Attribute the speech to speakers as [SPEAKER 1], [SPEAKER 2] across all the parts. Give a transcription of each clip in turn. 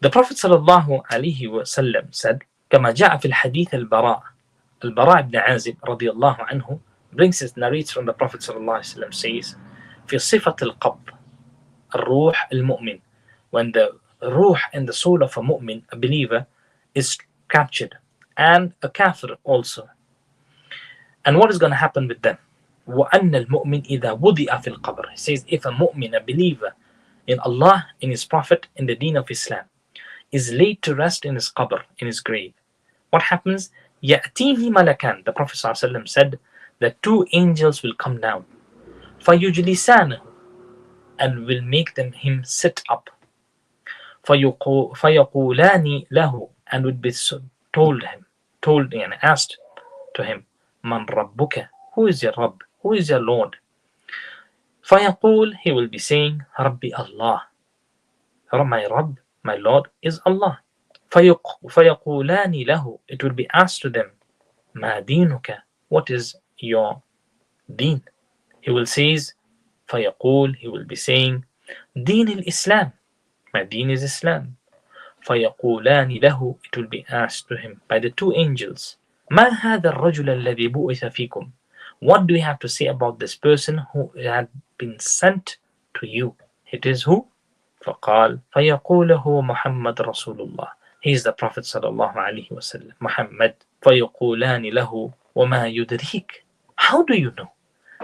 [SPEAKER 1] The Prophet ﷺ said, كما جاء في الحديث البراء ibn Azib رضي الله عنه brings his narrates from the Prophet ﷺ says, في صفة القبض الروح المؤمن, when the ruh and the soul of a mu'min, a believer, is captured, and a kafir also. And what is going to happen with them? وَأَنَّ الْمُؤْمِنِ إِذَا وُضِئَ فِي الْقَبْرِ. He says, if a mu'min, a believer in Allah, in his Prophet, in the deen of Islam, is laid to rest in his qabr, in his grave, what happens? يَأْتِيهِ مَلَكًا. The Prophet ﷺ said that two angels will come down. فَيُجْلِسَانَهُ, and will make him sit up. فَيَقُولَانِ لَهُ, and would be told and asked to him, مَنْ رَبُّكَ, who is your Rabb, who is your Lord? فَيَقُول, he will be saying, رَبِّي Allah, my Rabb, my Lord is Allah. فَيَقُولَانِ لَهُ, it will be asked to them, مَا دِينُكَ, what is your deen? He will say, فَيَقُول, he will be saying, دين الإسلام, my deen is Islam. فَيَقُولَانِ لَهُ, it will be asked to him by the two angels, مَا هَذَا الرَّجُلَ الَّذِي بُعِثَ فِيكُمْ, what do you have to say about this person who had been sent to you? It is who? فَقَالَ فَيَقُولُهُ مُحَمَّدْ رَسُولُ اللَّهِ, he is the Prophet sallallahu alaihi wasallam, Muhammad. فَيَقُولَانِ لَهُ وَمَا يُدْرِيكَ, how do you know?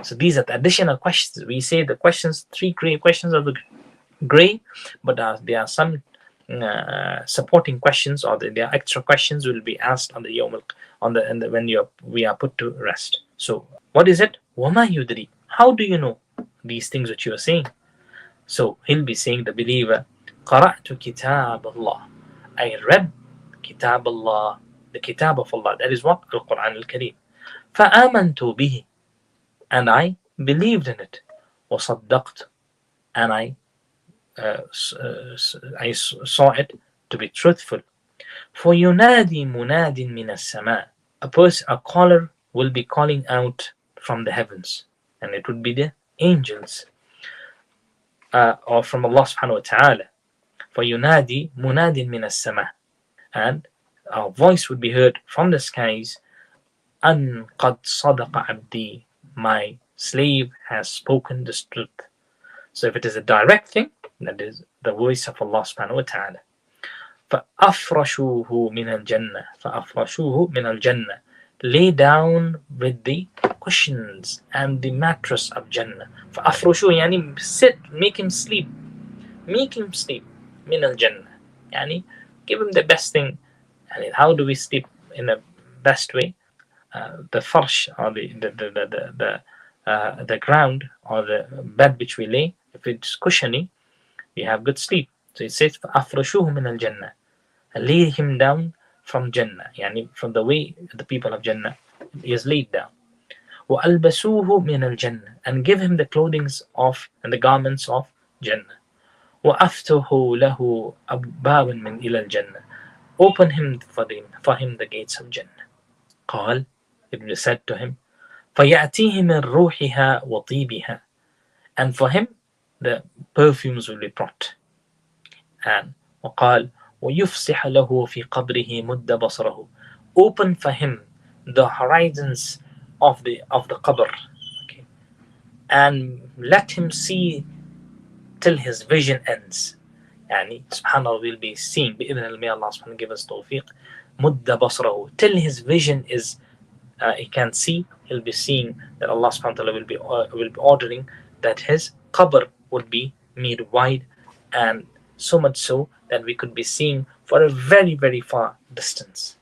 [SPEAKER 1] So these are the additional questions. We say the questions, three gray questions of the gray, but there are some supporting questions, or there are extra questions will be asked on the yawm when we are put to rest. So what is it? وَمَا يُدْرِي, how do you know these things which you are saying? So he'll be saying, the believer, قَرَأْتُ كِتَابَ اللَّهِ, I read Kitab Allah, the Kitab of Allah, that is what? Al-Quran Al-Kareem. فَآمَنْتُ بِهِ, and I believed in it. وَصَدَّقْتُ, and I saw it to be truthful. فَيُنَادِي مُنَادٍ مِنَ السَّمَاءِ, a caller will be calling out from the heavens, and it would be the angels, or from Allah subhanahu wa ta'ala. فَيُنَادِي مُنَادٍ مِنَ السَّمَاءِ, and a voice would be heard from the skies, أَنْ قَدْ صَدَقَ عَبْدِي, my slave has spoken the truth. So if it is a direct thing, that is the voice of Allah subhanahu wa ta'ala. فَأَفْرَشُوهُ مِنَ الْجَنَّةِ, فَأَفْرَشُوهُ مِنَ الْجَنَّةِ, lay down with the cushions and the mattress of Jannah. فَأَفْرَشُوهُ, yani sit, make him sleep. Make him sleep. مِنَ الْجَنَّةِ, yani give him the best thing. And how do we sleep in the best way? The farsh, or the ground, or the bed which we lay, if it's cushiony, we have good sleep. So it says فَأَفْرَشُوهُ مِنَ الْجَنَّةِ, lay him down from Jannah, yani from the way the people of Jannah is laid down. وَأَلْبَسُوهُ مِنَ الْجَنَّةِ, and give him the clothings of and the garments of Jannah. وَأَفْتُحُ لَهُ أَبْوَابًا مِنْ إِلَى الْجَنَّةِ, open him for him the gates of Jannah. قال, it was said to him, فَيَأْتِيهِ مِنْ رُوحِهَا وَطِيبِهَا, and for him the perfumes will be brought. And وقال وَيُفْسِحَ لَهُ فِي قَبْرِهِ مُدَّ بَصَرَهُ, open for him the horizons of the qabr, okay, and let him see till his vision ends. Yani subhanallah, will be seeing, may Allah subhanahu give us tawfiq, مُدَّ بَصَرَهُ, till his vision is he can see, he'll be seeing that Allah subhanahu wa ta'ala will be ordering that his qabr would be made wide, and so much so that we could be seeing for a very, very far distance.